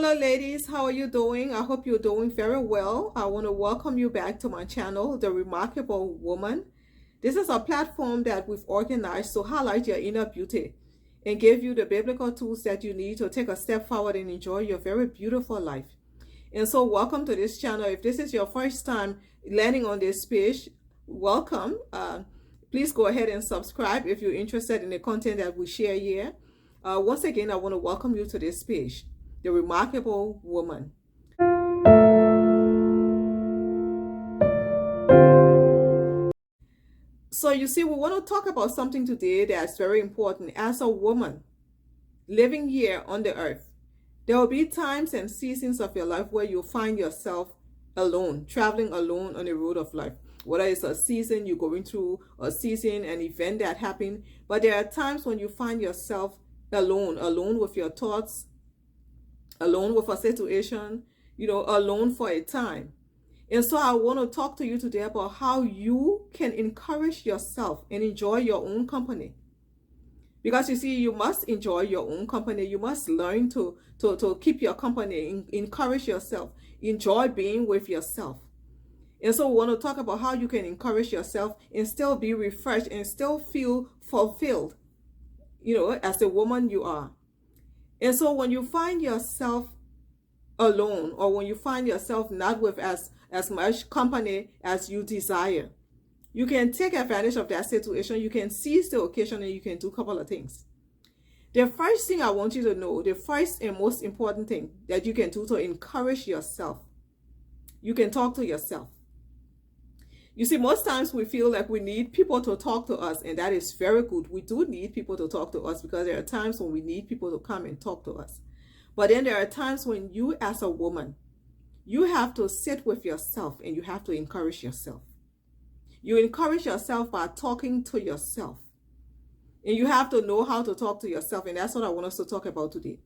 Hello ladies, how are you doing? I hope you're doing very well. I want to welcome you back to my channel, The Remarkable Woman. This is a platform that we've organized to highlight your inner beauty and give you the biblical tools that you need to take a step forward and enjoy your very beautiful life. And so welcome to this channel. If this is your first time landing on this page, welcome. Please go ahead and subscribe if you're interested in the content that we share here. Once again, I want to welcome you to this page, The Remarkable Woman. So you see, we want to talk about something today that's very important. As a woman living here on the earth, there will be times and seasons of your life where you'll find yourself alone, traveling alone on the road of life. Whether it's a season you're going through, a season, an event that happened, but there are times when you find yourself alone with your thoughts, alone with a situation, alone for a time. And so I want to talk to you today about how you can encourage yourself and enjoy your own company. Because you see, you must enjoy your own company. You must learn to keep your company, encourage yourself, enjoy being with yourself. And so we want to talk about how you can encourage yourself and still be refreshed and still feel fulfilled, as the woman you are. And so when you find yourself alone, or when you find yourself not with as much company as you desire, you can take advantage of that situation. You can seize the occasion and you can do a couple of things. The first thing I want you to know, the first and most important thing that you can do to encourage yourself, you can talk to yourself. You see, most times we feel like we need people to talk to us, and that is very good. We do need people to talk to us because there are times when we need people to come and talk to us. But then there are times when you as a woman, you have to sit with yourself and you have to encourage yourself. You encourage yourself by talking to yourself. And you have to know how to talk to yourself, and that's what I want us to talk about today.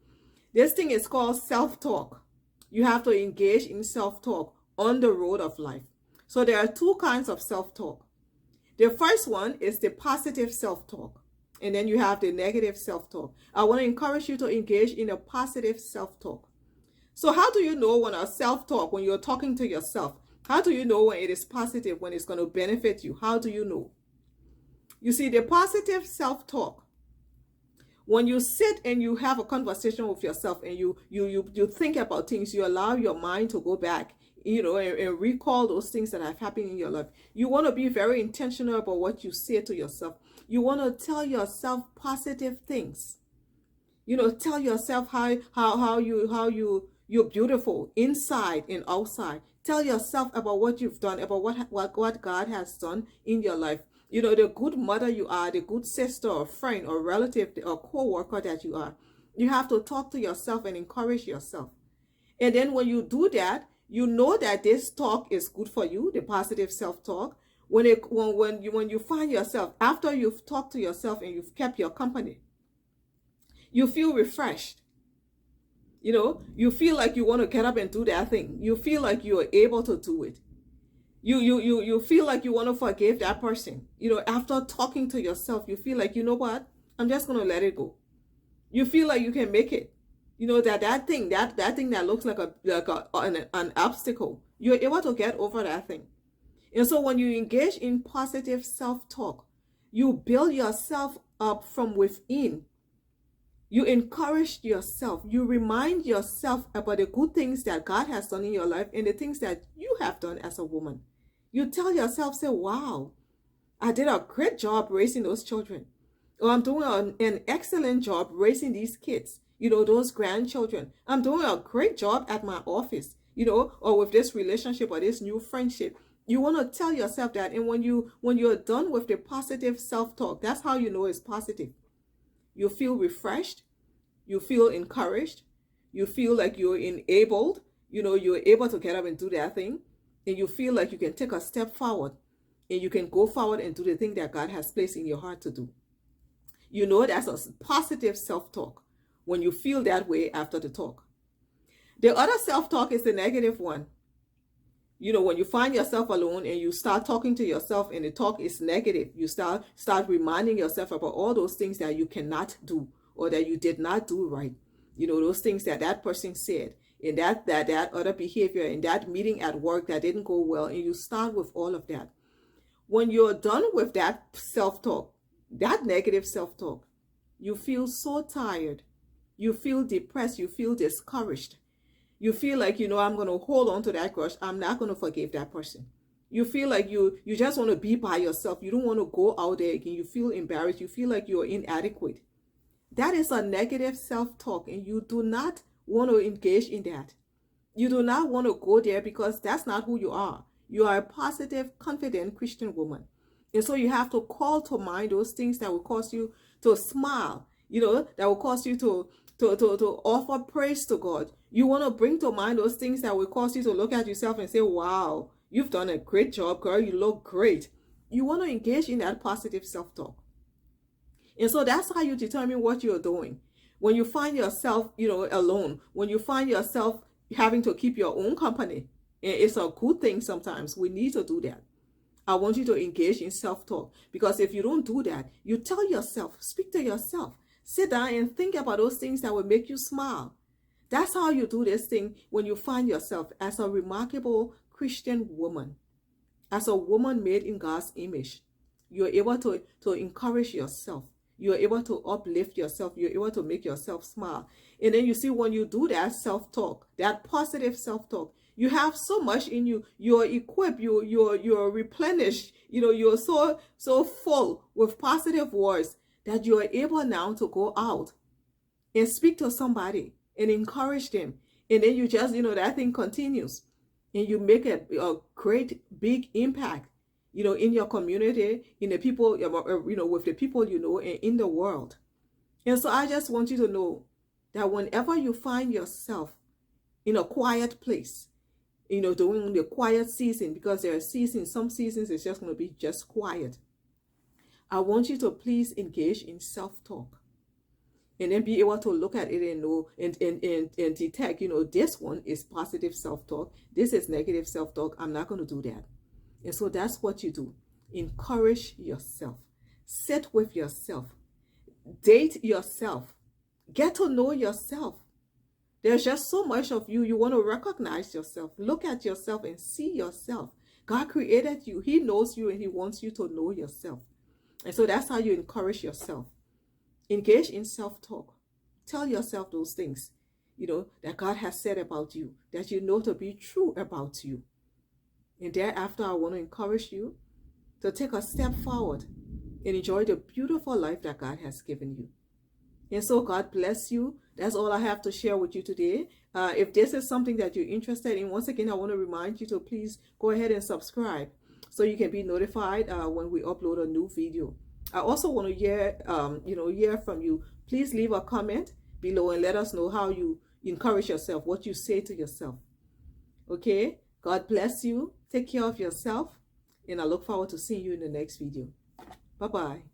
This thing is called self-talk. You have to engage in self-talk on the road of life. So there are two kinds of self-talk. The first one is the positive self-talk. And then you have the negative self-talk. I want to encourage you to engage in a positive self-talk. So how do you know when a self-talk, when you're talking to yourself, how do you know when it is positive, when it's going to benefit you? How do you know? You see, the positive self-talk, when you sit and you have a conversation with yourself and you think about things, you allow your mind to go back, and recall those things that have happened in your life. You want to be very intentional about what you say to yourself. You want to tell yourself positive things. Tell yourself how you're beautiful inside and outside. Tell yourself about what you've done, about what God has done in your life. The good mother you are, the good sister or friend or relative or co-worker that you are. You have to talk to yourself and encourage yourself. And then when you do that, you know that this talk is good for you, the positive self-talk. When you find yourself, after you've talked to yourself and you've kept your company, you feel refreshed. You feel like you want to get up and do that thing. You feel like you're able to do it. You feel like you want to forgive that person. After talking to yourself, you feel like, you know what? I'm just going to let it go. You feel like you can make it. That thing that looks like an obstacle, you're able to get over that thing. And so when you engage in positive self-talk, you build yourself up from within. You encourage yourself. You remind yourself about the good things that God has done in your life and the things that you have done as a woman. You tell yourself, say, wow, I did a great job raising those children. Or I'm doing an excellent job raising these kids, those grandchildren. I'm doing a great job at my office, or with this relationship or this new friendship. You want to tell yourself that. And when you're done with the positive self-talk, that's how you know it's positive. You feel refreshed. You feel encouraged. You feel like you're enabled. You're able to get up and do that thing. And you feel like you can take a step forward. And you can go forward and do the thing that God has placed in your heart to do. That's a positive self-talk when you feel that way after the talk. The other self-talk is the negative one. When you find yourself alone and you start talking to yourself and the talk is negative, you start reminding yourself about all those things that you cannot do or that you did not do right. You know, those things that that person said, and that other behavior, in that meeting at work that didn't go well, and you start with all of that. When you're done with that self-talk, that negative self-talk, you feel so tired. You feel depressed. You feel discouraged. You feel like, I'm going to hold on to that grudge. I'm not going to forgive that person. You feel like you just want to be by yourself. You don't want to go out there again. You feel embarrassed. You feel like you're inadequate. That is a negative self-talk, and you do not want to engage in that. You do not want to go there, because that's not who you are. You are a positive, confident Christian woman. And so you have to call to mind those things that will cause you to smile, that will cause you to offer praise to God. You want to bring to mind those things that will cause you to look at yourself and say, wow, you've done a great job, girl. You look great. You want to engage in that positive self-talk. And so that's how you determine what you're doing. When you find yourself, alone, when you find yourself having to keep your own company, and it's a good thing sometimes. We need to do that. I want you to engage in self-talk, because if you don't do that, you tell yourself, speak to yourself, sit down and think about those things that will make you smile. That's how you do this thing when you find yourself as a remarkable Christian woman, as a woman made in God's image. You're able to encourage yourself. You're able to uplift yourself. You're able to make yourself smile. And then you see, when you do that self-talk, that positive self-talk, you have so much in you. You're equipped. You're replenished. You're so full with positive words that you are able now to go out and speak to somebody and encourage them. And then you just, that thing continues, and you make a great big impact, in your community, in the people, with the people and in the world. And so I just want you to know that whenever you find yourself in a quiet place, during the quiet season, because there are seasons, some seasons it's just going to be just quiet, I want you to please engage in self-talk, and then be able to look at it and know and detect, this one is positive self-talk, this is negative self-talk. I'm not going to do that. And so that's what you do. Encourage yourself. Sit with yourself. Date yourself. Get to know yourself. There's just so much of you. You want to recognize yourself. Look at yourself and see yourself. God created you. He knows you, and he wants you to know yourself. And so that's how you encourage yourself. Engage in self-talk. Tell yourself those things, that God has said about you, that you know to be true about you. And thereafter, I want to encourage you to take a step forward and enjoy the beautiful life that God has given you. And so God bless you. That's all I have to share with you today. If this is something that you're interested in, once again, I want to remind you to please go ahead and subscribe so you can be notified when we upload a new video. I also want to hear from you. Please leave a comment below and let us know how you encourage yourself, what you say to yourself. Okay? God bless you. Take care of yourself, and I look forward to seeing you in the next video. Bye-bye.